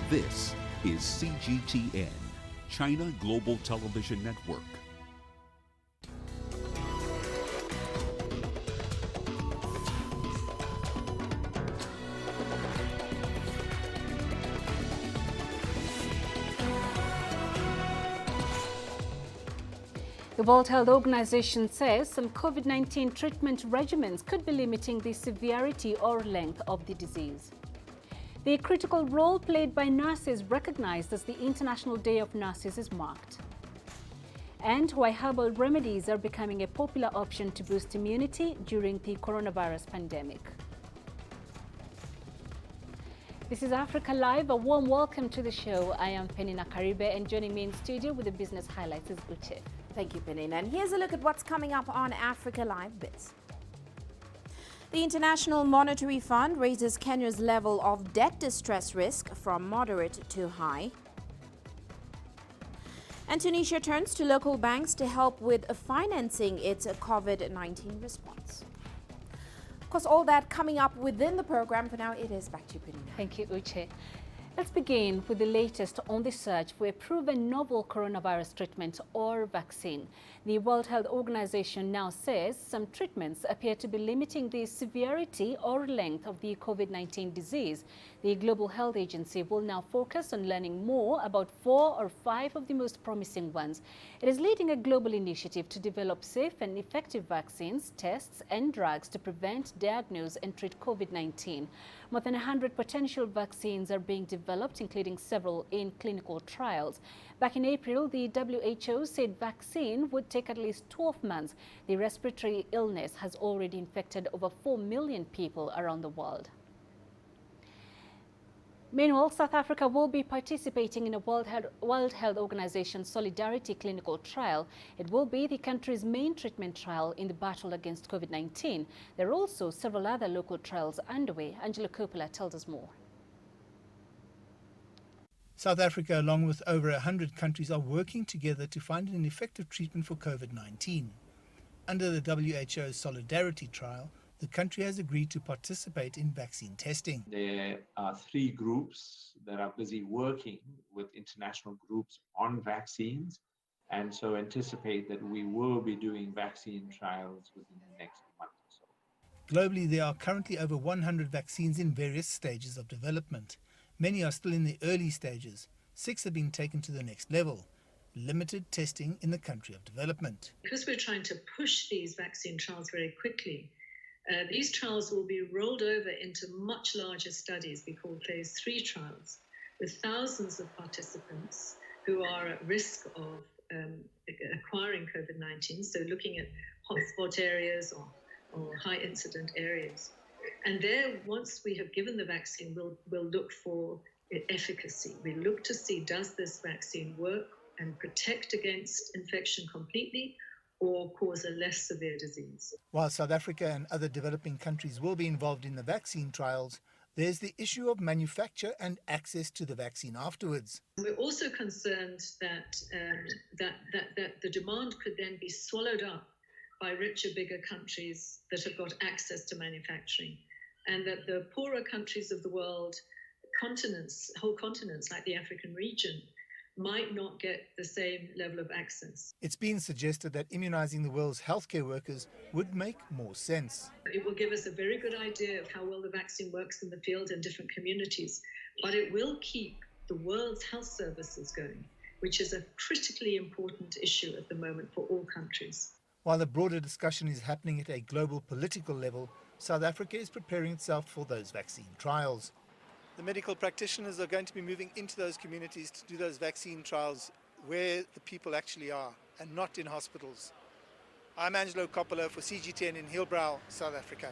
This is CGTN, China Global Television Network. The World Health Organization says some COVID-19 treatment regimens could be limiting the severity or length of the disease. The critical role played by nurses recognized as the International Day of Nurses is marked. And why herbal remedies are becoming a popular option to boost immunity during the coronavirus pandemic. This is Africa Live. A warm welcome to the show. I am Peninah Karibe, and joining me in studio with the business highlights is Uche. Thank you, Peninah. And here's a look at what's coming up on Africa Live Bits. The International Monetary Fund raises Kenya's level of debt distress risk from moderate to high. And Tunisia turns to local banks to help with financing its COVID-19 response. Of course, all that coming up within the program. For now, it is back to you, Peninah. Thank you, Uche. Let's begin with the latest on the search for a proven novel coronavirus treatment or vaccine. The World Health Organization now says some treatments appear to be limiting the severity or length of the COVID-19 disease. The Global Health Agency will now focus on learning more about 4 or 5 of the most promising ones. It is leading a global initiative to develop safe and effective vaccines, tests, and drugs to prevent, diagnose, and treat COVID-19. More than 100 potential vaccines are being developed, including several in clinical trials. Back in April, the WHO said vaccine would take at least 12 months. The respiratory illness has already infected over 4 million people around the world. Meanwhile, South Africa will be participating in a World Health Organization Solidarity clinical trial. It will be the country's main treatment trial in the battle against COVID-19. There are also several other local trials underway. Angela Coppola tells us more. South Africa, along with over 100 countries, are working together to find an effective treatment for COVID-19. Under the WHO's Solidarity trial, the country has agreed to participate in vaccine testing. There are 3 groups that are busy working with international groups on vaccines, and so anticipate that we will be doing vaccine trials within the next month or so. Globally, there are currently over 100 vaccines in various stages of development. Many are still in the early stages. 6 have been taken to the next level. Limited testing in the country of development. Because we're trying to push these vaccine trials very quickly, these trials will be rolled over into much larger studies we call phase 3 trials, with thousands of participants who are at risk of acquiring COVID-19, so looking at hotspot areas or high incident areas. And there, once we have given the vaccine, we'll look for efficacy. We look to see, does this vaccine work and protect against infection completely, or cause a less severe disease. While South Africa and other developing countries will be involved in the vaccine trials, there's the issue of manufacture and access to the vaccine afterwards. We're also concerned that the demand could then be swallowed up by richer, bigger countries that have got access to manufacturing, and that the poorer countries of the world, whole continents like the African region, might not get the same level of access. It's been suggested that immunizing the world's healthcare workers would make more sense. It will give us a very good idea of how well the vaccine works in the field in different communities, but it will keep the world's health services going, which is a critically important issue at the moment for all countries. While the broader discussion is happening at a global political level, South Africa is preparing itself for those vaccine trials. The medical practitioners are going to be moving into those communities to do those vaccine trials where the people actually are and not in hospitals. I'm Angelo Coppola for CGTN in Hillbrow, South Africa.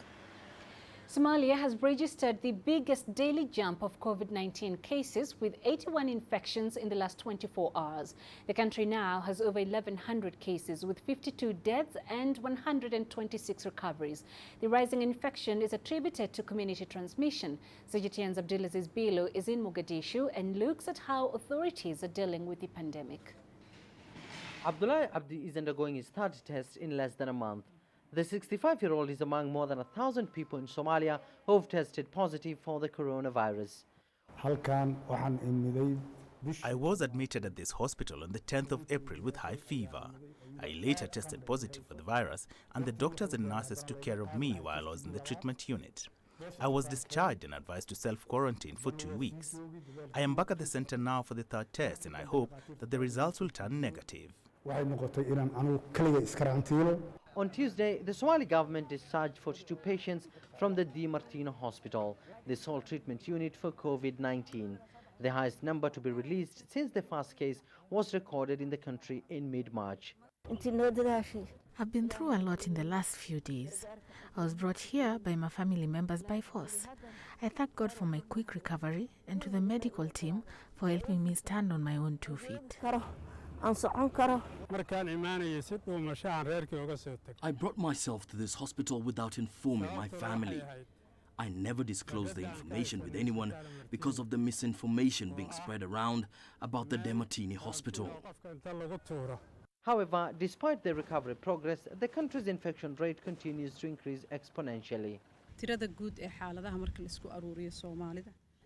Somalia has registered the biggest daily jump of COVID-19 cases with 81 infections in the last 24 hours. The country now has over 1,100 cases with 52 deaths and 126 recoveries. The rising infection is attributed to community transmission. CGTN's Abdulaziz Bilo is in Mogadishu and looks at how authorities are dealing with the pandemic. Abdullah Abdi is undergoing his third test in less than a month. The 65-year-old is among more than 1,000 people in Somalia who have tested positive for the coronavirus. I was admitted at this hospital on the 10th of April with high fever. I later tested positive for the virus, and the doctors and nurses took care of me while I was in the treatment unit. I was discharged and advised to self-quarantine for 2 weeks. I am back at the center now for the third test, and I hope that the results will turn negative. On Tuesday, the Somali government discharged 42 patients from the Di Martino Hospital, the sole treatment unit for COVID-19, the highest number to be released since the first case was recorded in the country in mid-March. I've been through a lot in the last few days. I was brought here by my family members by force. I thank God for my quick recovery and to the medical team for helping me stand on my own 2 feet. I brought myself to this hospital without informing my family. I never disclosed the information with anyone because of the misinformation being spread around about the Di Martino Hospital. However, despite the recovery progress, the country's infection rate continues to increase exponentially.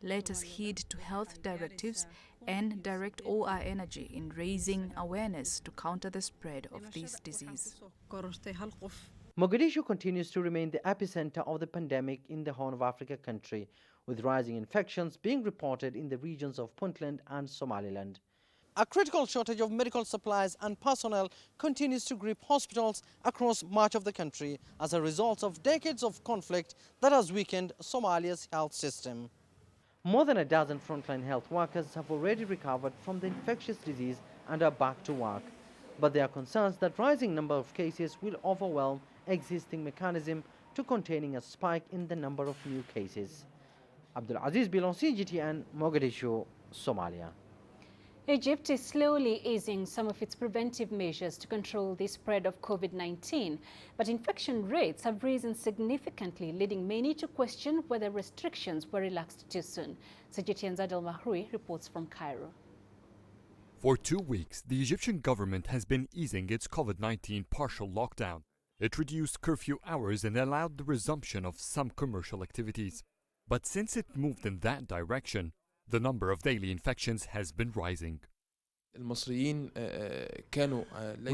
Let us heed to health directives and direct all our energy in raising awareness to counter the spread of this disease. Mogadishu continues to remain the epicenter of the pandemic in the Horn of Africa country, with rising infections being reported in the regions of Puntland and Somaliland. A critical shortage of medical supplies and personnel continues to grip hospitals across much of the country as a result of decades of conflict that has weakened Somalia's health system. More than a dozen frontline health workers have already recovered from the infectious disease and are back to work. But there are concerns that rising number of cases will overwhelm existing mechanism to containing a spike in the number of new cases. Abdul Aziz Bilon, CGTN, Mogadishu, Somalia. Egypt is slowly easing some of its preventive measures to control the spread of COVID-19, but infection rates have risen significantly, leading many to question whether restrictions were relaxed too soon. CGTN's Adel Mahroui reports from Cairo. For 2 weeks, the Egyptian government has been easing its COVID-19 partial lockdown. It reduced curfew hours and allowed the resumption of some commercial activities. But since it moved in that direction, the number of daily infections has been rising. We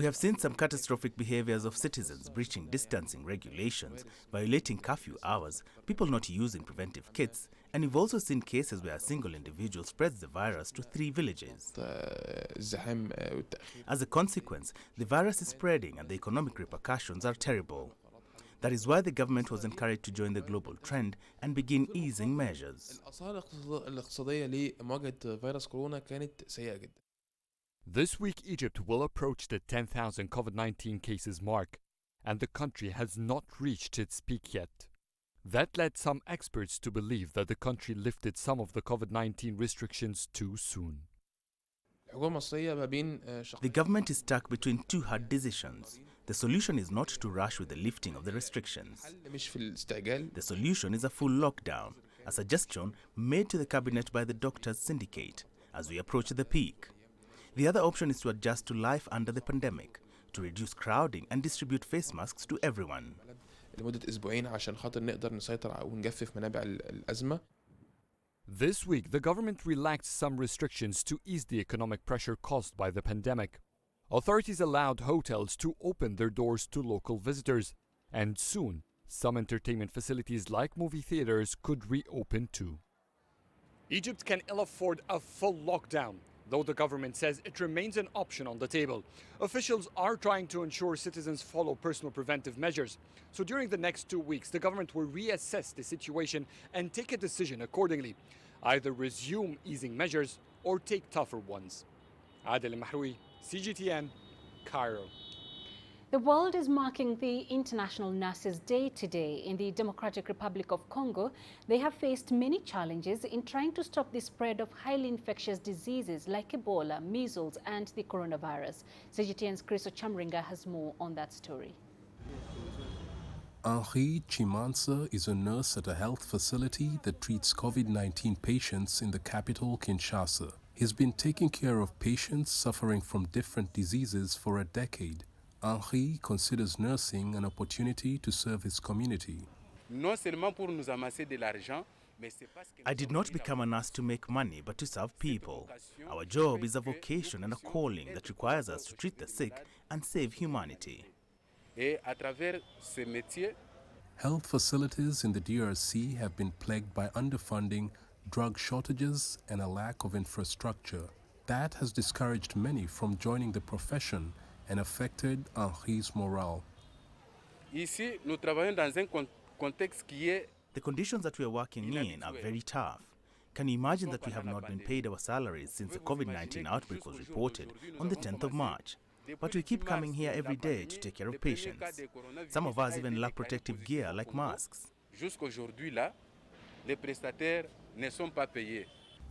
have seen some catastrophic behaviors of citizens breaching distancing regulations, violating curfew hours, people not using preventive kits, and we've also seen cases where a single individual spreads the virus to 3 villages. As a consequence, the virus is spreading and the economic repercussions are terrible. That is why the government was encouraged to join the global trend and begin easing measures. This week, Egypt will approach the 10,000 COVID-19 cases mark, and the country has not reached its peak yet. That led some experts to believe that the country lifted some of the COVID-19 restrictions too soon. The government is stuck between 2 hard decisions. The solution is not to rush with the lifting of the restrictions. The solution is a full lockdown, a suggestion made to the cabinet by the doctors' syndicate as we approach the peak. The other option is to adjust to life under the pandemic, to reduce crowding and distribute face masks to everyone. This week, the government relaxed some restrictions to ease the economic pressure caused by the pandemic. Authorities allowed hotels to open their doors to local visitors, and soon, some entertainment facilities like movie theaters could reopen too. Egypt can ill afford a full lockdown, though the government says it remains an option on the table. Officials are trying to ensure citizens follow personal preventive measures. So during the next 2 weeks, the government will reassess the situation and take a decision accordingly. Either resume easing measures or take tougher ones. Adel Mahroui, CGTN, Cairo. The world is marking the International Nurses Day today. In the Democratic Republic of Congo, they have faced many challenges in trying to stop the spread of highly infectious diseases like Ebola, measles and the coronavirus. CGTN's Chris Ochamringa has more on that story. Henri Chimansa is a nurse at a health facility that treats COVID-19 patients in the capital, Kinshasa. He's been taking care of patients suffering from different diseases for a decade. Henri considers nursing an opportunity to serve his community. Non seulement pour nous amasser de l'argent, I did not become a nurse to make money, but to serve people. Our job is a vocation and a calling that requires us to treat the sick and save humanity. Health facilities in the DRC have been plagued by underfunding, drug shortages, and a lack of infrastructure. That has discouraged many from joining the profession and affected Henri's morale. The conditions that we are working in are very tough. Can you imagine that we have not been paid our salaries since the COVID-19 outbreak was reported on the 10th of March? But we keep coming here every day to take care of patients. Some of us even lack protective gear like masks.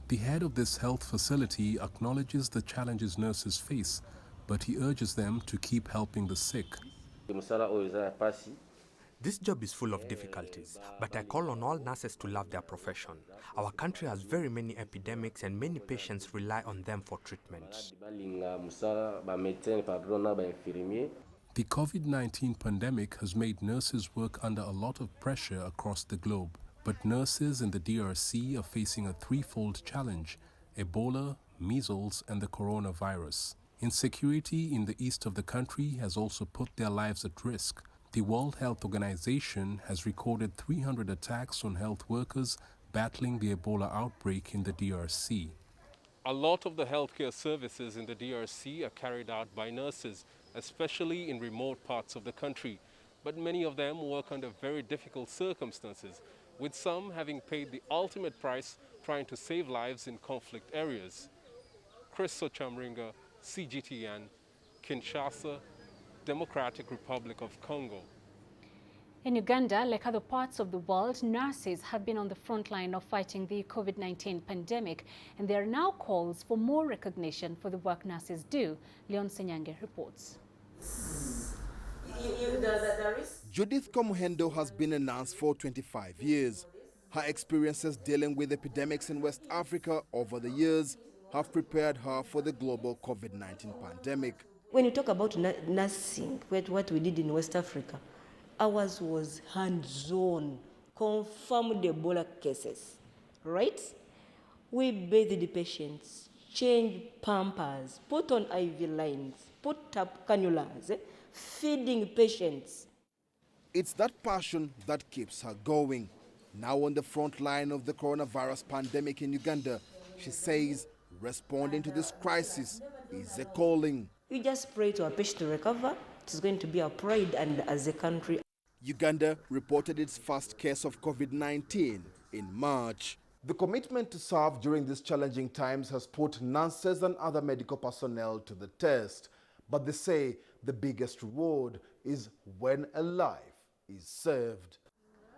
The head of this health facility acknowledges the challenges nurses face, but he urges them to keep helping the sick. This job is full of difficulties, but I call on all nurses to love their profession. Our country has very many epidemics and many patients rely on them for treatment. The COVID-19 pandemic has made nurses work under a lot of pressure across the globe. But nurses in the DRC are facing a threefold challenge: Ebola, measles, and the coronavirus. Insecurity in the east of the country has also put their lives at risk. The World Health Organization has recorded 300 attacks on health workers battling the Ebola outbreak in the DRC. A lot of the healthcare services in the DRC are carried out by nurses, especially in remote parts of the country. But many of them work under very difficult circumstances, with some having paid the ultimate price trying to save lives in conflict areas. Chris Sochamringa, CGTN, Kinshasa, Democratic Republic of Congo. In Uganda, like other parts of the world, nurses have been on the front line of fighting the COVID-19 pandemic, and there are now calls for more recognition for the work nurses do. Leon Senyange reports. Judith Komuhendo has been a nurse for 25 years. Her experiences dealing with epidemics in West Africa over the years have prepared her for the global COVID-19 pandemic. When you talk about nursing, what we did in West Africa, ours was hands-on, confirmed Ebola cases, right? We bathed the patients, changed pampers, put on IV lines, put up cannulas, feeding patients. It's that passion that keeps her going. Now on the front line of the coronavirus pandemic in Uganda, she says responding to this crisis is a calling. We just pray to our patient to recover. It's going to be our pride and as a country. Uganda reported its first case of COVID-19 in March. The commitment to serve during these challenging times has put nurses and other medical personnel to the test. But they say the biggest reward is when a life is saved.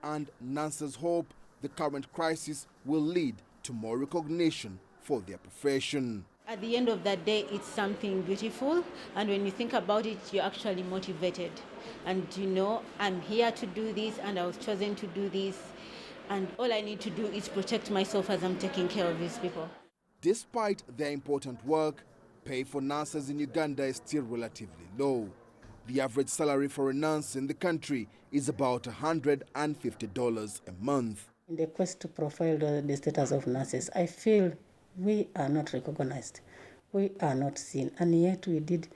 And nurses hope the current crisis will lead to more recognition for their profession. At the end of that day, it's something beautiful, and when you think about it, you're actually motivated. And you know, I'm here to do this, and I was chosen to do this, and all I need to do is protect myself as I'm taking care of these people. Despite their important work, pay for nurses in Uganda is still relatively low. The average salary for a nurse in the country is about $150 a month. In the quest to profile the status of nurses, I feel we are not recognized. We are not seen. And yet we did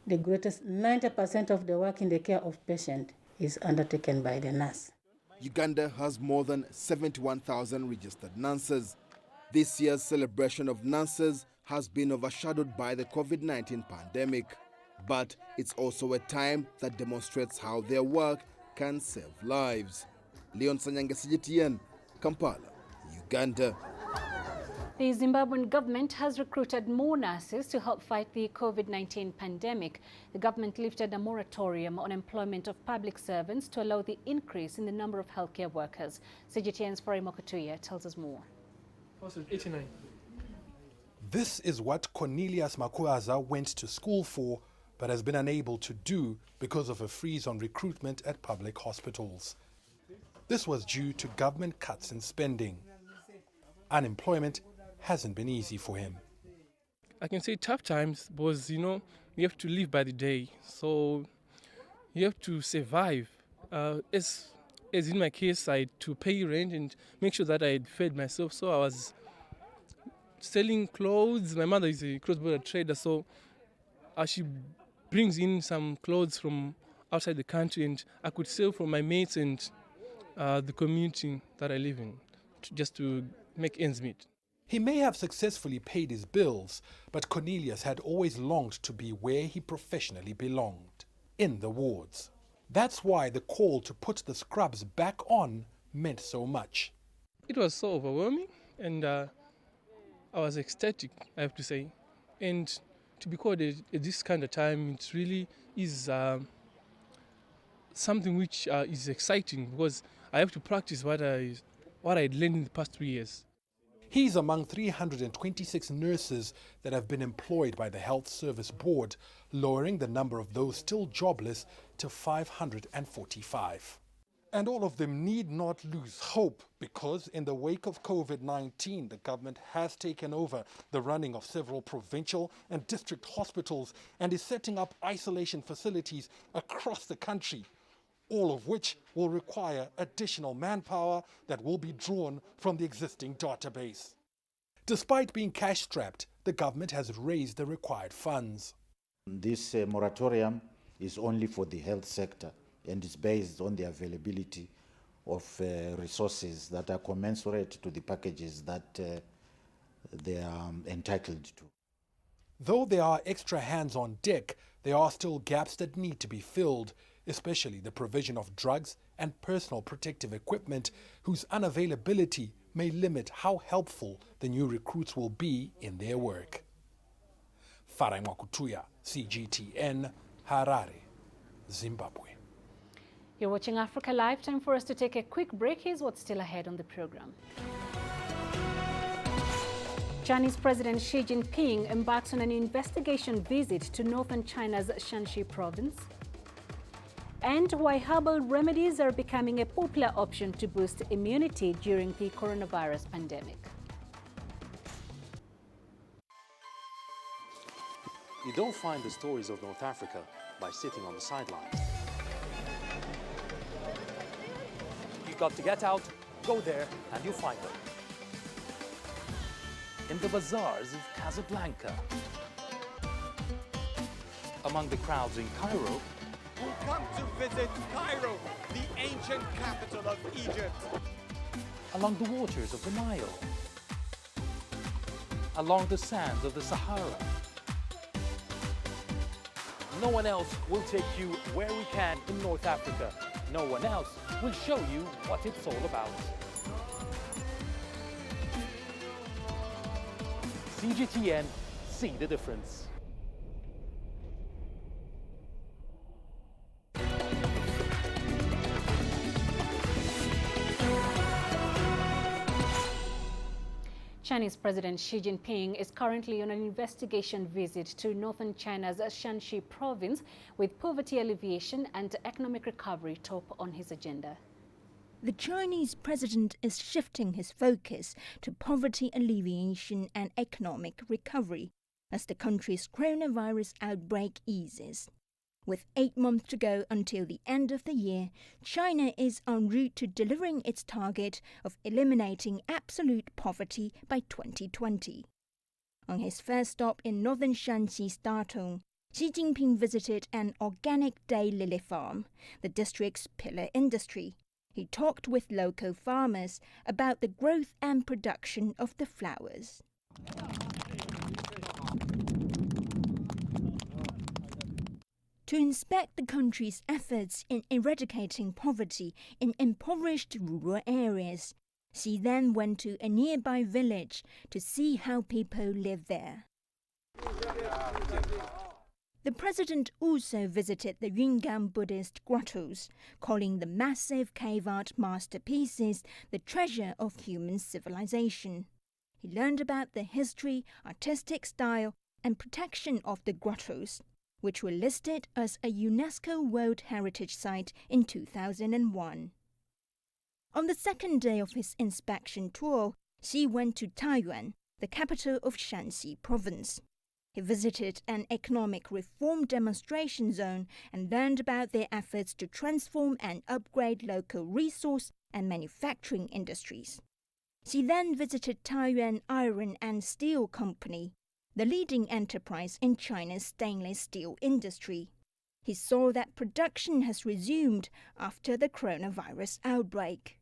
the greatest 90% of the work in the care of patient is undertaken by the nurse. Uganda has more than 71,000 registered nurses. This year's celebration of nurses has been overshadowed by the COVID-19 pandemic. But it's also a time that demonstrates how their work can save lives. Leon Senyange, CGTN, Kampala, Uganda. The Zimbabwean government has recruited more nurses to help fight the COVID-19 pandemic. The government lifted a moratorium on employment of public servants to allow the increase in the number of healthcare workers. CGTN's Fari Mokotuya tells us more. 89. This is what Cornelius Makuaza went to school for, but has been unable to do because of a freeze on recruitment at public hospitals. This was due to government cuts in spending. Unemployment hasn't been easy for him. I can say tough times because, you have to live by the day. So you have to survive. As as in my case, I had to pay rent and make sure that I had fed myself. So I was selling clothes. My mother is a cross-border trader, so she brings in some clothes from outside the country, and I could sell for my mates and the community that I live in, just to make ends meet. He may have successfully paid his bills, but Cornelius had always longed to be where he professionally belonged, in the wards. That's why the call to put the scrubs back on meant so much. It was so overwhelming, and I was ecstatic, I have to say. And to be called at this kind of time, it really is something which is exciting, because I have to practice what I had learned in the past 3 years. He's among 326 nurses that have been employed by the Health Service Board, lowering the number of those still jobless to 545. And all of them need not lose hope, because in the wake of COVID-19, the government has taken over the running of several provincial and district hospitals and is setting up isolation facilities across the country, all of which will require additional manpower that will be drawn from the existing database. Despite being cash-strapped, the government has raised the required funds. This moratorium is only for the health sector, and is based on the availability of resources that are commensurate to the packages that they are entitled to. Though there are extra hands on deck, there are still gaps that need to be filled, especially the provision of drugs and personal protective equipment, whose unavailability may limit how helpful the new recruits will be in their work. Farai Mwakutuya, CGTN, Harare, Zimbabwe. You're watching Africa Live. Time for us to take a quick break. Here's what's still ahead on the program. Chinese President Xi Jinping embarks on an investigation visit to northern China's Shanxi province. And why herbal remedies are becoming a popular option to boost immunity during the coronavirus pandemic. You don't find the stories of North Africa by sitting on the sidelines. You've got to get out, go there, and you'll find them. In the bazaars of Casablanca. Among the crowds in Cairo. Who come to visit Cairo, the ancient capital of Egypt. Along the waters of the Nile. Along the sands of the Sahara. No one else will take you where we can in North Africa. No one else will show you what it's all about. CGTN, see the difference. Chinese President Xi Jinping is currently on an investigation visit to northern China's Shanxi province, with poverty alleviation and economic recovery top on his agenda. The Chinese president is shifting his focus to poverty alleviation and economic recovery as the country's coronavirus outbreak eases. With 8 months to go until the end of the year, China is en route to delivering its target of eliminating absolute poverty by 2020. On his first stop in northern Shanxi's Datong, Xi Jinping visited an organic daylily farm, the district's pillar industry. He talked with local farmers about the growth and production of the flowers. To inspect the country's efforts in eradicating poverty in impoverished rural areas, Xi then went to a nearby village to see how people live there. The president also visited the Yungan Buddhist grottos, calling the massive cave art masterpieces the treasure of human civilization. He learned about the history, artistic style, and protection of the grottos, which were listed as a UNESCO World Heritage Site in 2001. On the second day of his inspection tour, Xi went to Taiyuan, the capital of Shanxi province. He visited an economic reform demonstration zone and learned about their efforts to transform and upgrade local resource and manufacturing industries. Xi then visited Taiyuan Iron and Steel Company, the leading enterprise in China's stainless steel industry. He saw that production has resumed after the coronavirus outbreak.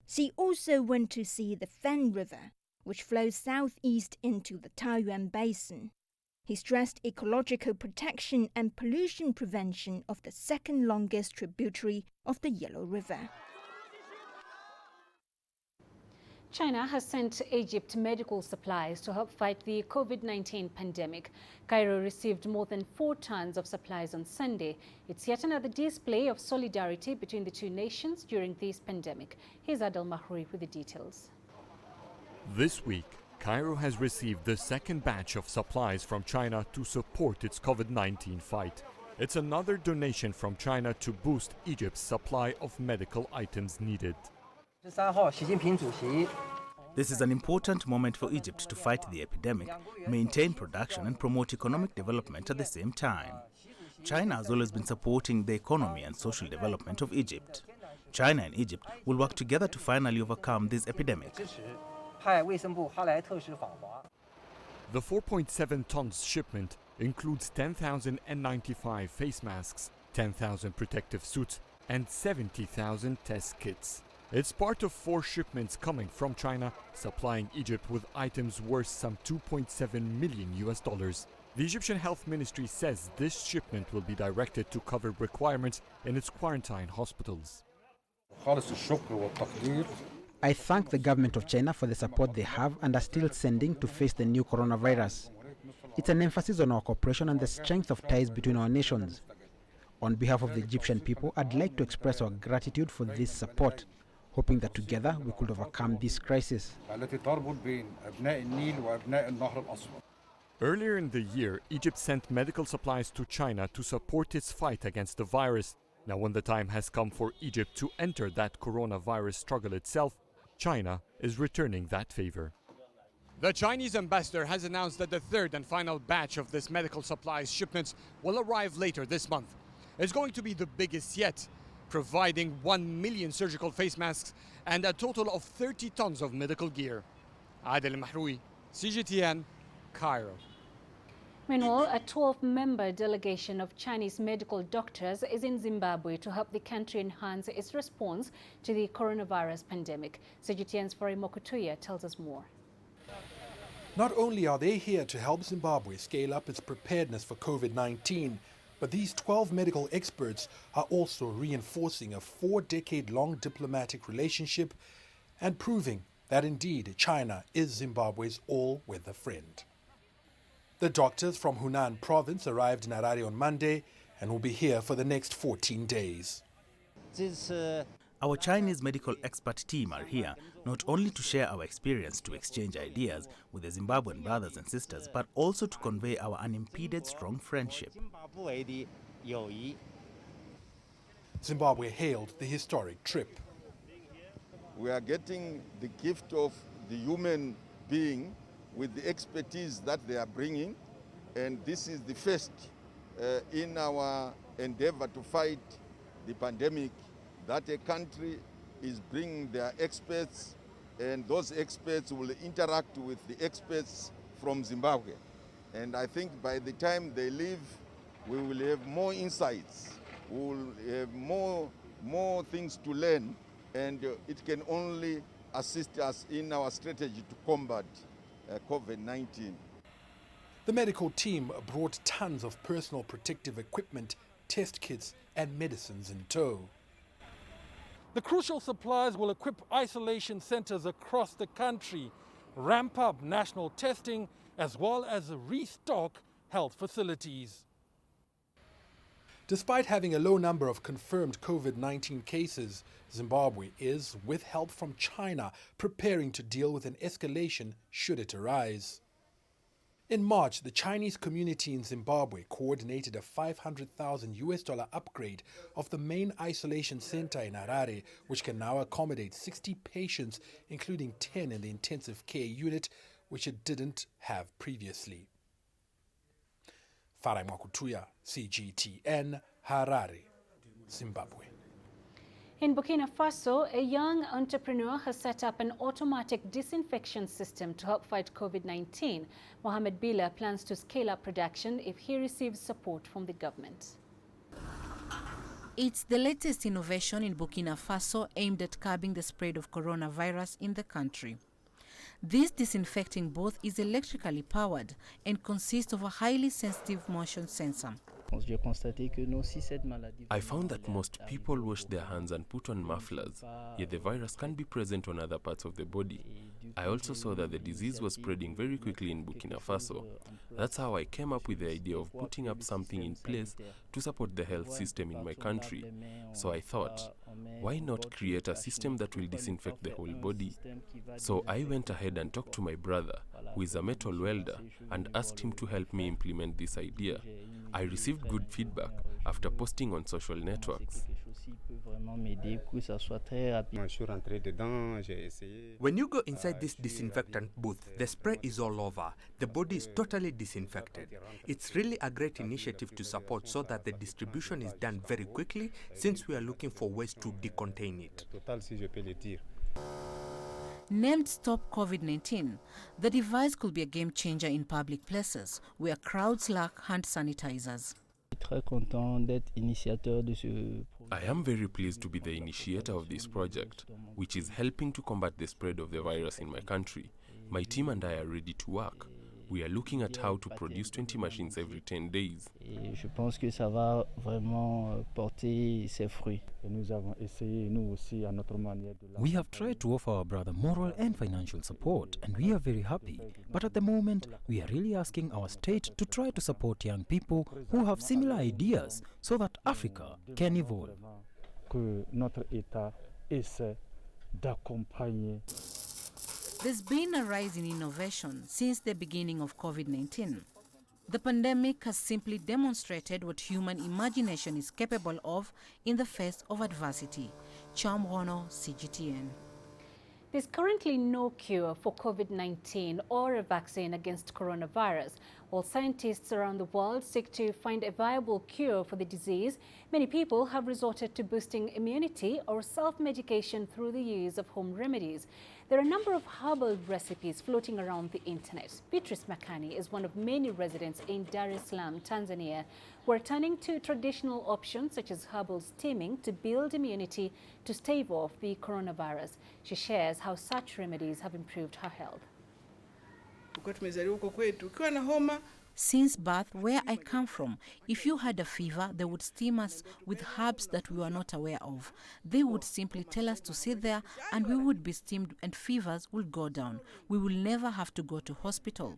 Xi also went to see the Fen River, which flows southeast into the Taiyuan Basin. He stressed ecological protection and pollution prevention of the second longest tributary of the Yellow River. China has sent Egypt medical supplies to help fight the COVID-19 pandemic. Cairo received more than 4 tons of supplies on Sunday. It's yet another display of solidarity between the two nations during this pandemic. Here's Adel Mahroui with the details. This week, Cairo has received the second batch of supplies from China to support its COVID-19 fight. It's another donation from China to boost Egypt's supply of medical items needed. This is an important moment for Egypt to fight the epidemic, maintain production and promote economic development at the same time. China has always been supporting the economy and social development of Egypt. China and Egypt will work together to finally overcome this epidemic. The 4.7 tons shipment includes 10,000 N95 face masks, 10,000 protective suits and 70,000 test kits. It's part of 4 shipments coming from China, supplying Egypt with items worth some $2.7 million. The Egyptian Health Ministry says this shipment will be directed to cover requirements in its quarantine hospitals. I thank the government of China for the support they have and are still sending to face the new coronavirus. It's an emphasis on our cooperation and the strength of ties between our nations. On behalf of the Egyptian people, I'd like to express our gratitude for this support, hoping that together we could overcome this crisis. Earlier in the year, Egypt sent medical supplies to China to support its fight against the virus. Now, when the time has come for Egypt to enter that coronavirus struggle itself, China is returning that favor. The Chinese ambassador has announced that the third and final batch of this medical supplies shipments will arrive later this month. It's going to be the biggest yet, providing 1 million surgical face masks and a total of 30 tons of medical gear. Adel Mahroui, CGTN, Cairo. Meanwhile, a 12-member delegation of Chinese medical doctors is in Zimbabwe to help the country enhance its response to the coronavirus pandemic. CGTN's Fori Mokutuya tells us more. Not only are they here to help Zimbabwe scale up its preparedness for COVID-19, but these 12 medical experts are also reinforcing a 4-decade-long diplomatic relationship and proving that indeed China is Zimbabwe's all-weather friend. The doctors from Hunan province arrived in Harare on Monday and will be here for the next 14 days. Our Chinese medical expert team are here not only to share our experience, to exchange ideas with the Zimbabwean brothers and sisters, but also to convey our unimpeded strong friendship. Zimbabwe hailed the historic trip. We are getting the gift of the human being with the expertise that they are bringing, and this is the first in our endeavor to fight the pandemic, that a country is bringing their experts, and those experts will interact with the experts from Zimbabwe. And I think by the time they leave, we will have more insights, we will have more things to learn, and it can only assist us in our strategy to combat COVID-19. The medical team brought tons of personal protective equipment, test kits, and medicines in tow. The crucial supplies will equip isolation centers across the country, ramp up national testing, as well as restock health facilities. Despite having a low number of confirmed COVID-19 cases, Zimbabwe is, with help from China, preparing to deal with an escalation should it arise. In March, the Chinese community in Zimbabwe coordinated a $500,000 upgrade of the main isolation center in Harare, which can now accommodate 60 patients, including 10 in the intensive care unit, which it didn't have previously. Farai Mwakutuya, CGTN, Harare, Zimbabwe. In Burkina Faso, a young entrepreneur has set up an automatic disinfection system to help fight COVID-19. Mohamed Bila plans to scale up production if he receives support from the government. It's the latest innovation in Burkina Faso aimed at curbing the spread of coronavirus in the country. This disinfecting booth is electrically powered and consists of a highly sensitive motion sensor. I found that most people wash their hands and put on mufflers, yet the virus can be present on other parts of the body. I also saw that the disease was spreading very quickly in Burkina Faso. That's how I came up with the idea of putting up something in place to support the health system in my country. So I thought, why not create a system that will disinfect the whole body? So I went ahead and talked to my brother, who is a metal welder, and asked him to help me implement this idea. I received good feedback after posting on social networks. When you go inside this disinfectant booth, the spray is all over. The body is totally disinfected. It's really a great initiative to support so that the distribution is done very quickly, since we are looking for ways to decontain it. Named Stop COVID-19, the device could be a game changer in public places where crowds lack hand sanitizers. I am very pleased to be the initiator of this project, which is helping to combat the spread of the virus in my country. My team and I are ready to work. We are looking at how to produce 20 machines every 10 days. We have tried to offer our brother moral and financial support, and we are very happy. But at the moment, we are really asking our state to try to support young people who have similar ideas so that Africa can evolve. There's been a rise in innovation since the beginning of COVID-19. The pandemic has simply demonstrated what human imagination is capable of in the face of adversity. Chamwono, CGTN. There's currently no cure for COVID-19 or a vaccine against coronavirus. While scientists around the world seek to find a viable cure for the disease, many people have resorted to boosting immunity or self-medication through the use of home remedies. There are a number of herbal recipes floating around the internet. Beatrice Makani is one of many residents in Dar es Salaam, Tanzania, who are turning to traditional options such as herbal steaming to build immunity to stave off the coronavirus. She shares how such remedies have improved her health. Since birth, where I come from, if you had a fever, they would steam us with herbs that we were not aware of. They would simply tell us to sit there and we would be steamed and fevers would go down. We will never have to go to hospital.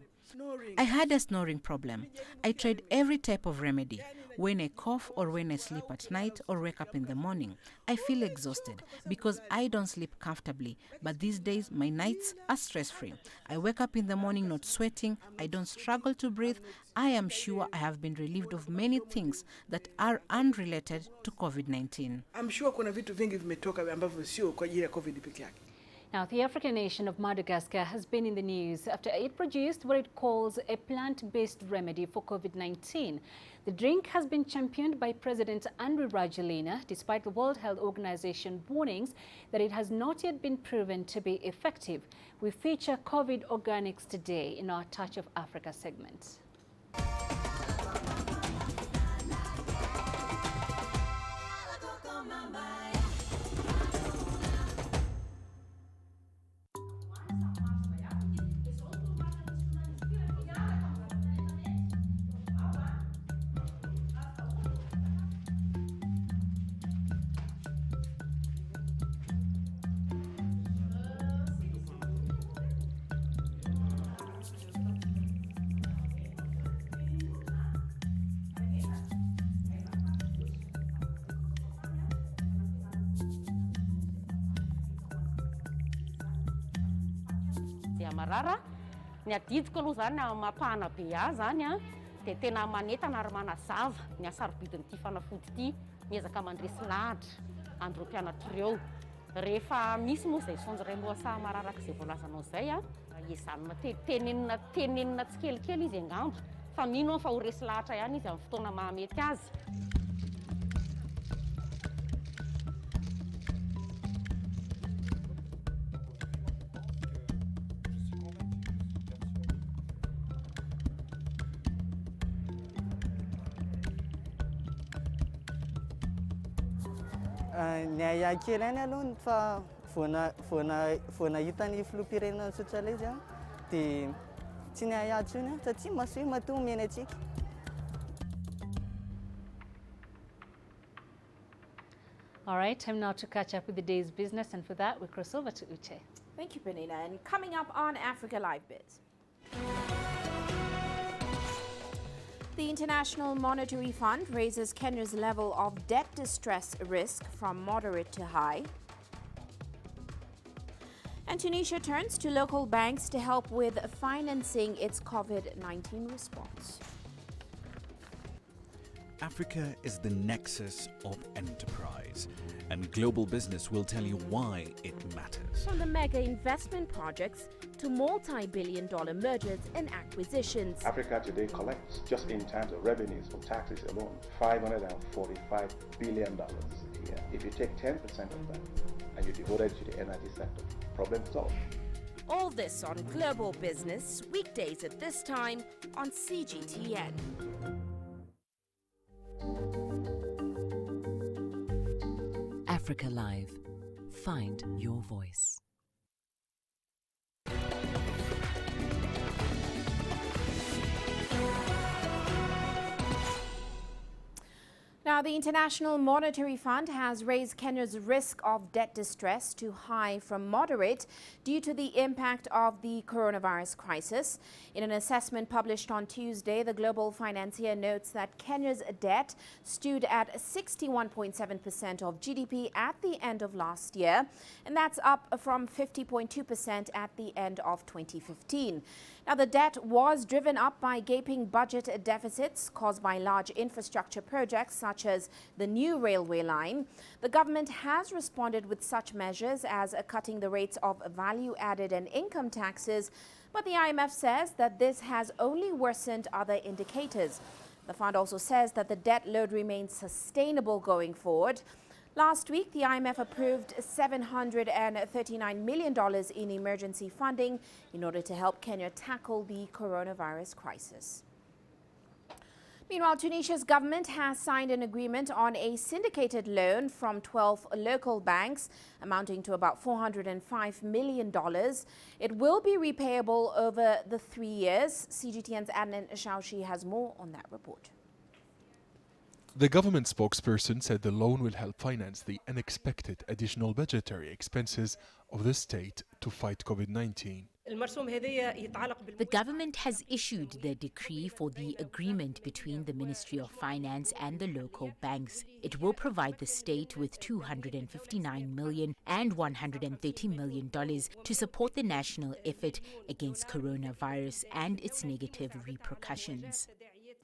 I had a snoring problem. I tried every type of remedy. When I cough or when I sleep at night or wake up in the morning, I feel exhausted because I don't sleep comfortably. But these days, my nights are stress-free. I wake up in the morning not sweating. I don't struggle to breathe. I am sure I have been relieved of many things that are unrelated to COVID-19. I'm sure kuna vitu vingi vimetoka ambavyo sio kwa ajili ya COVID peke yake. Now, the African nation of Madagascar has been in the news after it produced what it calls a plant-based remedy for COVID-19. The drink has been championed by President Andry Rajoelina, despite the World Health Organization warnings that it has not yet been proven to be effective. We feature COVID organics today in our Touch of Africa segment. Marara ny adidiko aloha zany mapahana be ahy zany dia tena manetana ary manazava ny asarobidin'ity fanafody ity miezaka mandresy lahatra andro mpianatra ireo rehefa misy moa izay sonjy iray moasa mararaka izay voalazanao izay iezanina tenenina tsikelikely izy angamba Fa mino fa ho resy lahatra ihany izy amin'ny fotoana mahamety azy. Ny kely any aloha fa vao nahita ny filoham-pirenena tsotra izy dia tsy ny tsony satria masoa matoa omeny atsika. All right, time now to catch up with the day's business, and for that we cross over to Uche. Thank you, Peninah. And coming up on Africa Live Biz. The International Monetary Fund raises Kenya's level of debt distress risk from moderate to high. And Tunisia turns to local banks to help with financing its COVID-19 response. Africa is the nexus of enterprise, and global business will tell you why it matters. From the mega investment projects to multi-billion-dollar mergers and acquisitions. Africa today collects, just in terms of revenues from taxes alone, $545 billion a year. If you take 10% of that and you devote it to the energy sector, problem solved. All this on Global Business, weekdays at this time on CGTN. Africa Live. Find your voice. Now, the International Monetary Fund has raised Kenya's risk of debt distress to high from moderate due to the impact of the coronavirus crisis. In an assessment published on Tuesday, the global financier notes that Kenya's debt stood at 61.7% of GDP at the end of last year, and that's up from 50.2% at the end of 2015. Now, the debt was driven up by gaping budget deficits caused by large infrastructure projects such as the new railway line. The government has responded with such measures as cutting the rates of value-added and income taxes, but the IMF says that this has only worsened other indicators. The fund also says that the debt load remains sustainable going forward. Last week, the IMF approved $739 million in emergency funding in order to help Kenya tackle the coronavirus crisis. Meanwhile, Tunisia's government has signed an agreement on a syndicated loan from 12 local banks amounting to about $405 million. It will be repayable over the 3 years. CGTN's Adnan Shaushi has more on that report. The government spokesperson said the loan will help finance the unexpected additional budgetary expenses of the state to fight COVID-19. The government has issued the decree for the agreement between the Ministry of Finance and the local banks. It will provide the state with $259 million and $130 million to support the national effort against coronavirus and its negative repercussions.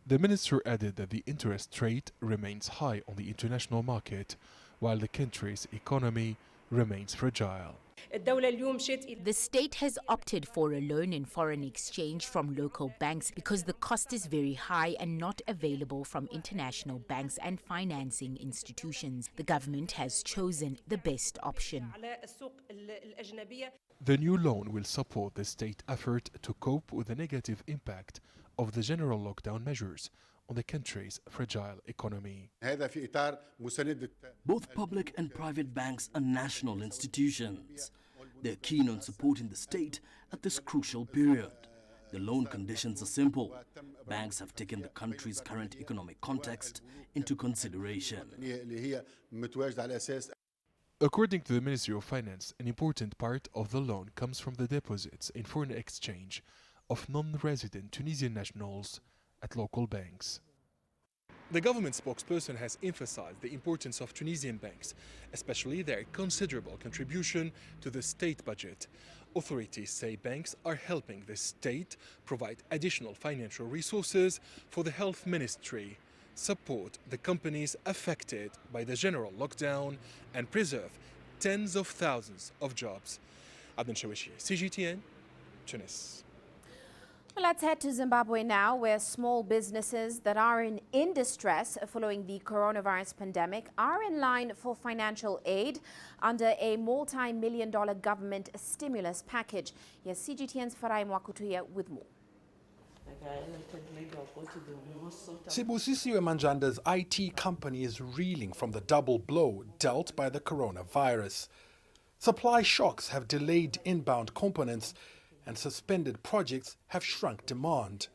The minister added that the interest rate remains high on the international market, while the country's economy remains fragile. The state has opted for a loan in foreign exchange from local banks because the cost is very high and not available from international banks and financing institutions. The government has chosen the best option. The new loan will support the state effort to cope with the negative impact of the general lockdown measures on the country's fragile economy. Both public and private banks are national institutions. They're keen on supporting the state at this crucial period. The loan conditions are simple. Banks have taken the country's current economic context into consideration. According to the Ministry of Finance, an important part of the loan comes from the deposits in foreign exchange of non-resident Tunisian nationals at local banks. The government spokesperson has emphasized the importance of Tunisian banks, especially their considerable contribution to the state budget. Authorities say banks are helping the state provide additional financial resources for the health ministry, support the companies affected by the general lockdown, and preserve tens of thousands of jobs. Adnan Shawishi, CGTN, Tunis. Well, let's head to Zimbabwe now, where small businesses that are in distress following the coronavirus pandemic are in line for financial aid under a multi-million-dollar government stimulus package. Here's CGTN's Farai Mwakutuya with more. Sibusisiwe Manjanda's IT company is reeling from the double blow dealt by the coronavirus. Supply shocks have delayed inbound components, and suspended projects have shrunk demand.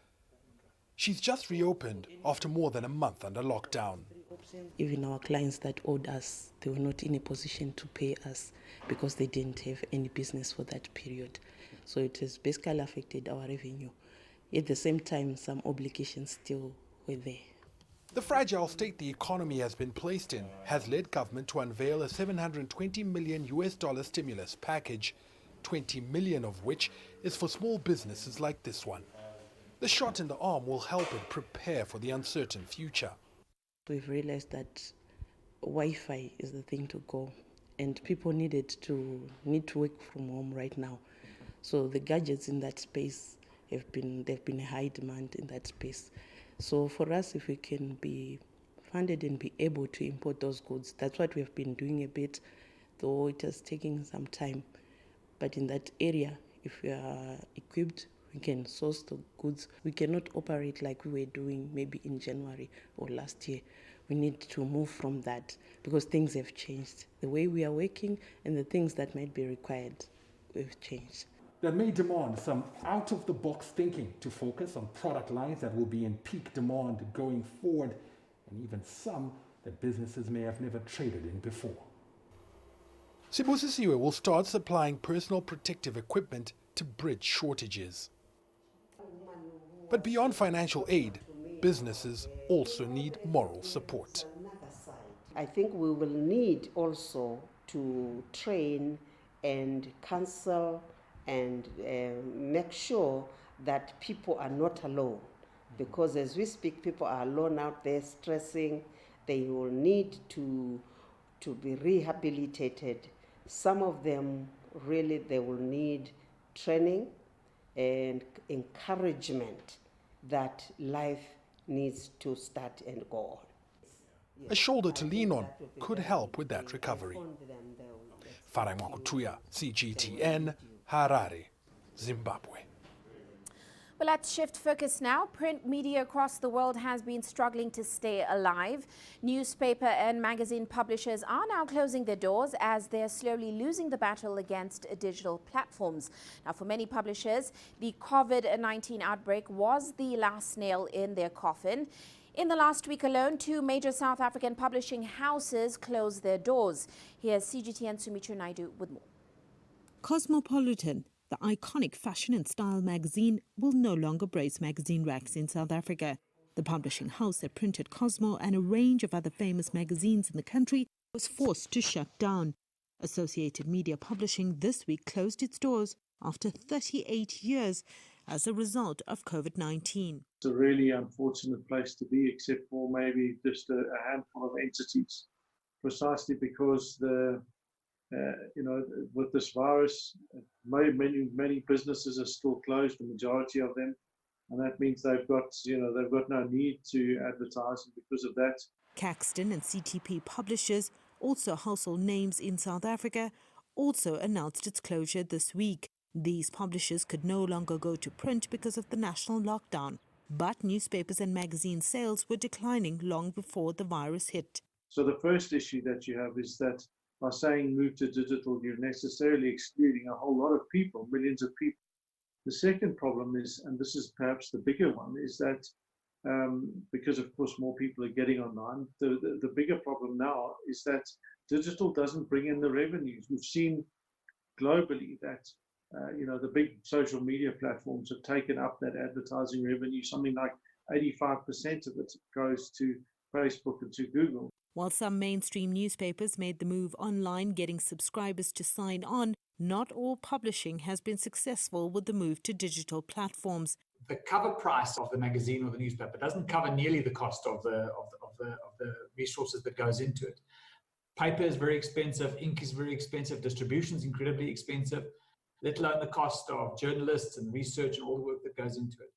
She's just reopened after more than a month under lockdown. Even our clients that owed us, they were not in a position to pay us because they didn't have any business for that period. So it has basically affected our revenue. At the same time, some obligations still were there. The fragile state the economy has been placed in has led government to unveil a $720 million stimulus package, 20 million of which is for small businesses like this one. The shot in the arm will help it prepare for the uncertain future. We've realized that Wi-Fi is the thing to go, and people need to work from home right now. So the gadgets in that space they've been a high demand in that space. So for us, if we can be funded and be able to import those goods, that's what we've been doing a bit, though it has taken some time. But in that area, if we are equipped, we can source the goods. We cannot operate like we were doing maybe in January or last year. We need to move from that because things have changed. The way we are working and the things that might be required have changed. That may demand some out-of-the-box thinking to focus on product lines that will be in peak demand going forward, and even some that businesses may have never traded in before. Sibusisiwe will start supplying personal protective equipment to bridge shortages. But beyond financial aid, businesses also need moral support. I think we will need also to train and counsel and make sure that people are not alone. Because as we speak, people are alone out there stressing. They will need to be rehabilitated. Some of them really, they will need training and encouragement that life needs to start and go on. A shoulder to lean on could help with that recovery. Farai Mwakutuya, CGTN, Harare, Zimbabwe. Well, let's shift focus now. Print media across the world has been struggling to stay alive. Newspaper and magazine publishers are now closing their doors as they're slowly losing the battle against digital platforms. Now, for many publishers, the COVID-19 outbreak was the last nail in their coffin. In the last week alone, 2 major South African publishing houses closed their doors. Here's CGTN Sumitru Naidu with more. Cosmopolitan, the iconic fashion and style magazine, will no longer brace magazine racks in South Africa. The publishing house that printed Cosmo and a range of other famous magazines in the country was forced to shut down. Associated Media Publishing this week closed its doors after 38 years as a result of COVID-19. It's a really unfortunate place to be, except for maybe just a handful of entities, precisely because with this virus, many businesses are still closed, the majority of them, and that means they've got no need to advertise because of that. Caxton and CTP Publishers, also household names in South Africa, also announced its closure this week. These publishers could no longer go to print because of the national lockdown, but newspapers and magazine sales were declining long before the virus hit. So the first issue that you have is that by saying move to digital, you're necessarily excluding a whole lot of people, millions of people. The second problem is, and this is perhaps the bigger one, is that because of course more people are getting online, the bigger problem now is that digital doesn't bring in the revenues. We've seen globally that the big social media platforms have taken up that advertising revenue. Something like 85% of it goes to Facebook and to Google. While some mainstream newspapers made the move online, getting subscribers to sign on, not all publishing has been successful with the move to digital platforms. The cover price of the magazine or the newspaper doesn't cover nearly the cost of the resources that goes into it. Paper is very expensive, ink is very expensive, distribution is incredibly expensive. let alone the cost of journalists and research and all the work that goes into it.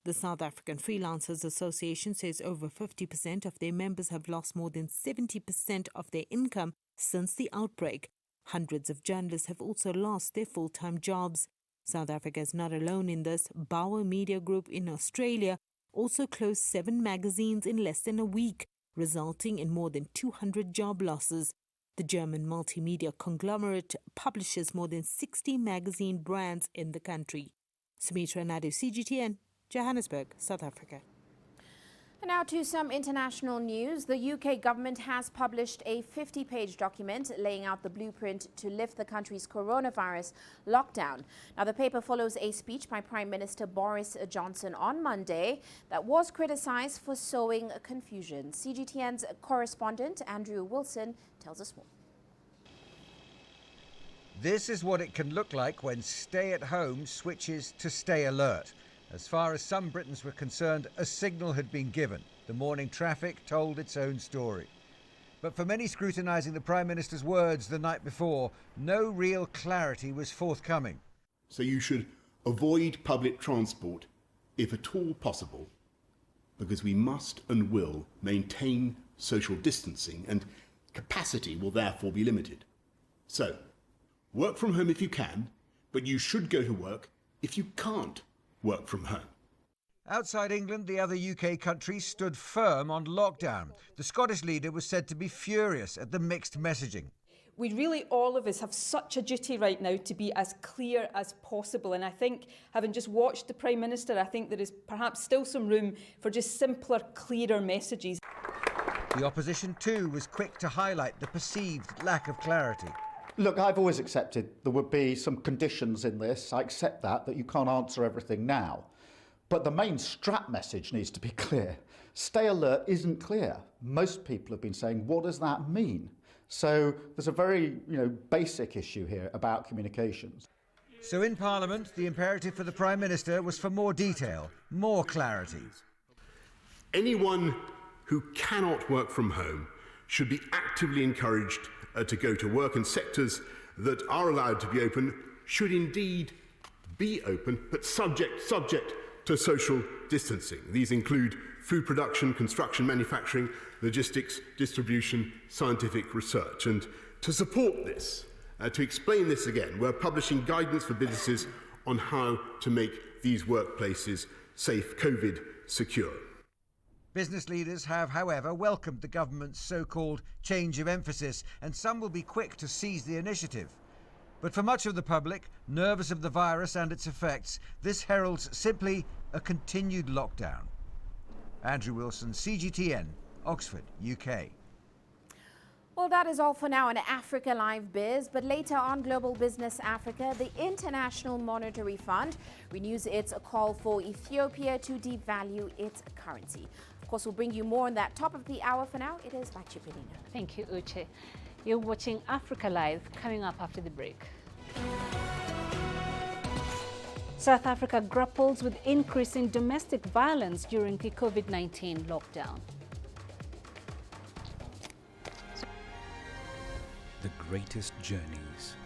The South African Freelancers Association says over 50% of their members have lost more than 70% of their income since the outbreak. Hundreds of journalists have also lost their full-time jobs. South Africa is not alone in this. Bauer Media Group in Australia also closed 7 magazines in less than a week, resulting in more than 200 job losses. The German multimedia conglomerate publishes more than 60 magazine brands in the country. Sumitra Naidu, CGTN, Johannesburg, South Africa. And now to some international news. The UK government has published a 50-page document laying out the blueprint to lift the country's coronavirus lockdown. Now, the paper follows a speech by Prime Minister Boris Johnson on Monday that was criticized for sowing confusion. CGTN's correspondent Andrew Wilson tells us more. This is what it can look like when stay at home switches to stay alert. As far as some Britons were concerned, a signal had been given. The morning traffic told its own story. But for many scrutinising the Prime Minister's words the night before, no real clarity was forthcoming. So you should avoid public transport if at all possible, because we must and will maintain social distancing and capacity will therefore be limited. So, work from home if you can, but you should go to work if you can't work from home. Outside England, the other UK countries stood firm on lockdown. The Scottish leader was said to be furious at the mixed messaging. We really, all of us, have such a duty right now to be as clear as possible. And I think, having just watched the Prime Minister, I think there is perhaps still some room for just simpler, clearer messages. The opposition too was quick to highlight the perceived lack of clarity. Look, I've always accepted there would be some conditions in this. I accept that you can't answer everything now. But the main strap message needs to be clear. Stay alert isn't clear. Most people have been saying, what does that mean? So there's a very, basic issue here about communications. So in Parliament, the imperative for the Prime Minister was for more detail, more clarity. Anyone who cannot work from home should be actively encouraged to go to work, and sectors that are allowed to be open should indeed be open, but subject to social distancing. These include food production, construction, manufacturing, logistics, distribution, scientific research. And to support this, to explain this again, we're publishing guidance for businesses on how to make these workplaces safe, COVID secure. Business leaders have, however, welcomed the government's so-called change of emphasis, and some will be quick to seize the initiative. But for much of the public, nervous of the virus and its effects, this heralds simply a continued lockdown. Andrew Wilson, CGTN, Oxford, UK. Well, that is all for now on Africa Live Biz, but later on Global Business Africa, the International Monetary Fund renews its call for Ethiopia to devalue its currency. Of course, we'll bring you more on that top of the hour. For now, it is back to you, Peninah. Thank you, Uche. You're watching Africa Live, coming up after the break. South Africa grapples with increasing domestic violence during the COVID-19 lockdown. The greatest journeys,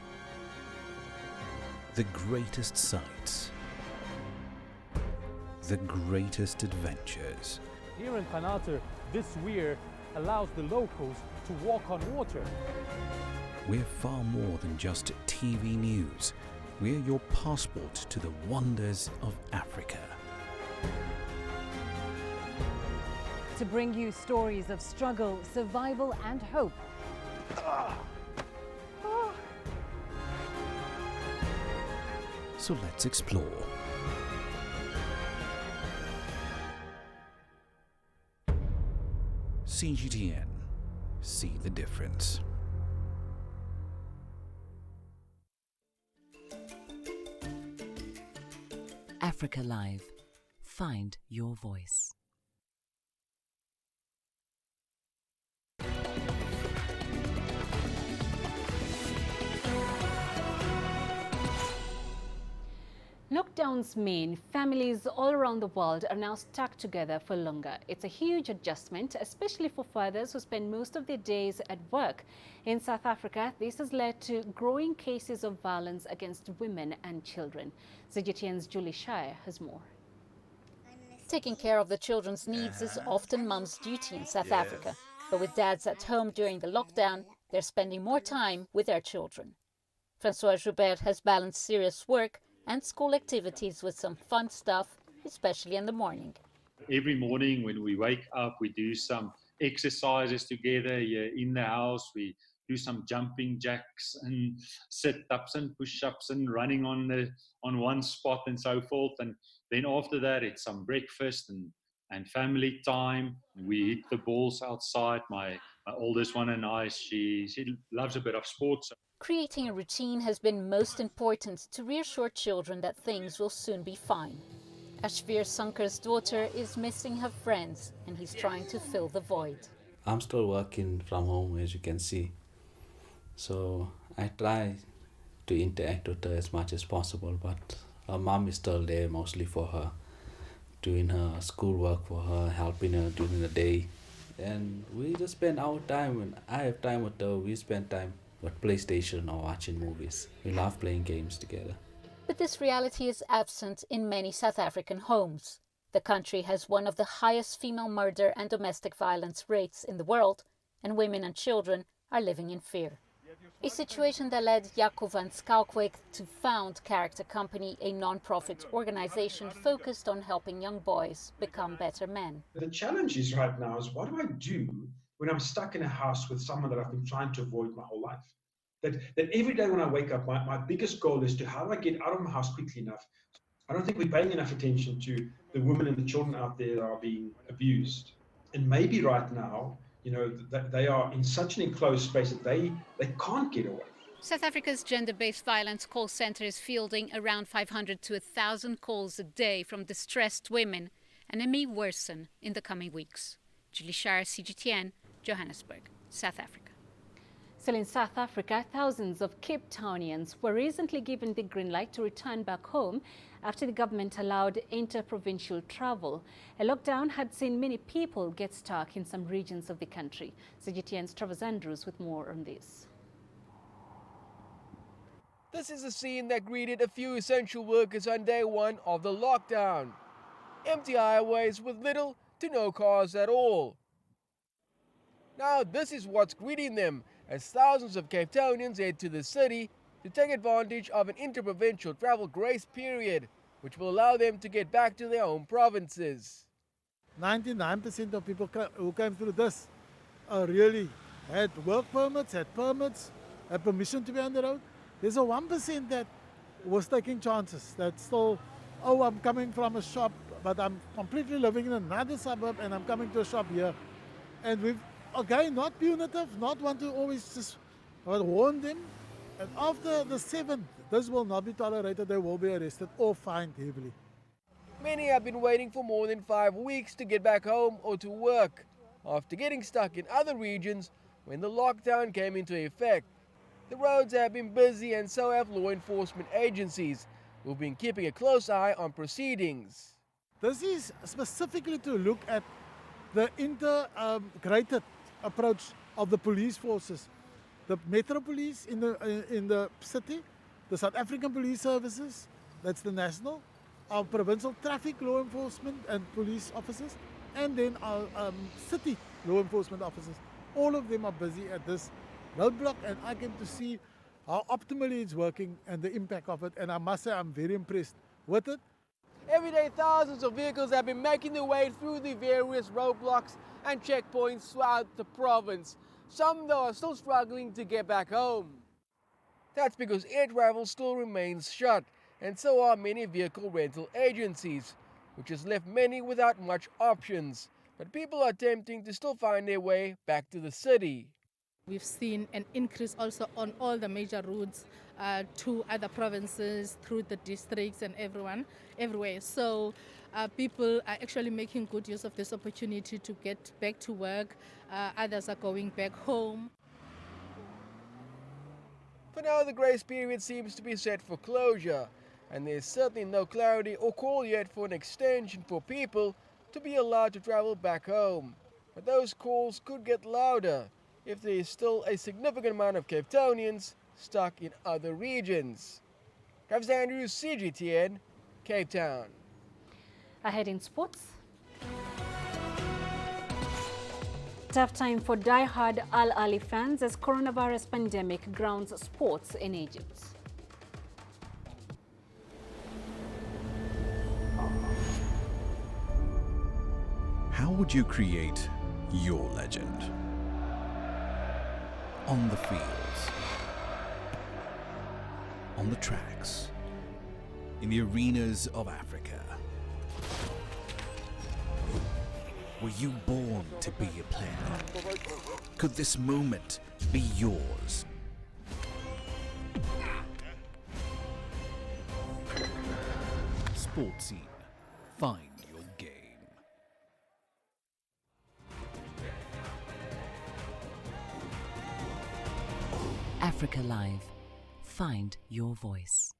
the greatest sights, the greatest adventures. Here in Panata, this weir allows the locals to walk on water. We're far more than just TV news. We're your passport to the wonders of Africa. To bring you stories of struggle, survival and hope. So let's explore. CGTN. See the difference. Africa Live. Find your voice. Lockdowns mean families all around the world are now stuck together for longer. It's a huge adjustment, especially for fathers who spend most of their days at work. In South Africa, this has led to growing cases of violence against women and children. ZGTN's Julie Shire has more. Taking care of the children's needs is often mum's duty in South Africa. But with dads at home during the lockdown, they're spending more time with their children. Francois Joubert has balanced serious work and school activities with some fun stuff, especially in the morning. Every morning when we wake up, we do some exercises together here in the house. We do some jumping jacks and sit-ups and push-ups and running on one spot and so forth. And then after that, it's some breakfast and family time. We hit the balls outside. My oldest one and I, she loves a bit of sports. Creating a routine has been most important to reassure children that things will soon be fine. Ashvir Sankar's daughter is missing her friends and he's trying to fill the void. I'm still working from home, as you can see. So I try to interact with her as much as possible, but her mom is still there mostly for her, doing her schoolwork for her, helping her during the day. And we just spend our time. When I have time with her, we spend time with PlayStation or watching movies. We love playing games together. But this reality is absent in many South African homes. The country has one of the highest female murder and domestic violence rates in the world, and women and children are living in fear. A situation that led Jaco van Schalkwyk to found Character Company, a non-profit organization focused on helping young boys become better men. The challenge is right now is, what do I do when I'm stuck in a house with someone that I've been trying to avoid my whole life? That every day when I wake up, my biggest goal is to how do I get out of my house quickly enough. I don't think we're paying enough attention to the women and the children out there that are being abused. And maybe right now, they are in such an enclosed space that they can't get away. South Africa's gender-based violence call centre is fielding around 500 to 1,000 calls a day from distressed women, and it may worsen in the coming weeks. Julie Shire, CGTN, Johannesburg, South Africa. Still in South Africa, thousands of Cape Townians were recently given the green light to return back home after the government allowed inter-provincial travel. A lockdown had seen many people get stuck in some regions of the country. CGTN's Travis Andrews with more on this. This is a scene that greeted a few essential workers on day one of the lockdown. Empty highways with little to no cars at all. Now this is what's greeting them as thousands of Cape Townians head to the city to take advantage of an interprovincial travel grace period, which will allow them to get back to their home provinces. 99% of people who came through this really had work permits, had permission to be on the road. There's a 1% that was taking chances, that still, I'm coming from a shop, but I'm completely living in another suburb and I'm coming to a shop here. And we've, again, not punitive, not want to always just warn them. And after the 7th, this will not be tolerated, they will be arrested or fined heavily. Many have been waiting for more than 5 weeks to get back home or to work, after getting stuck in other regions when the lockdown came into effect. The roads have been busy and so have law enforcement agencies, who've been keeping a close eye on proceedings. This is specifically to look at the integrated approach of the police forces. The Metro Police in the city, the South African Police Services, that's the national, our provincial traffic law enforcement and police officers, and then our city law enforcement officers. All of them are busy at this roadblock, and I came to see how optimally it's working and the impact of it, and I must say I'm very impressed with it. Every day, thousands of vehicles have been making their way through the various roadblocks and checkpoints throughout the province. Some, though, are still struggling to get back home. That's because air travel still remains shut, and so are many vehicle rental agencies, which has left many without much options. But people are attempting to still find their way back to the city. We've seen an increase also on all the major routes to other provinces, through the districts and everywhere. So people are actually making good use of this opportunity to get back to work. Others are going back home. For now, the grace period seems to be set for closure, and there's certainly no clarity or call yet for an extension for people to be allowed to travel back home. But those calls could get louder if there is still a significant amount of Cape Townians stuck in other regions. Travis Andrews, CGTN, Cape Town. Ahead in sports. Tough time for die-hard Al Ahly fans as coronavirus pandemic grounds sports in Egypt. How would you create your legend? On the fields, on the tracks, in the arenas of Africa. Were you born to be a player? Could this moment be yours? Sports Scene. Find your game. Africa Live. Find your voice.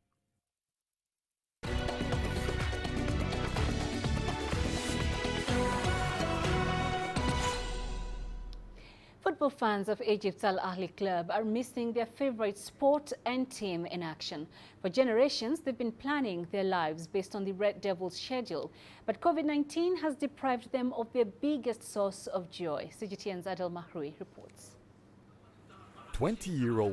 Football fans of Egypt's Al Ahly club are missing their favorite sport and team in action. For generations, they've been planning their lives based on the Red Devils' schedule. But COVID-19 has deprived them of their biggest source of joy. CGTN's Adel Mahroui reports. 20-year-old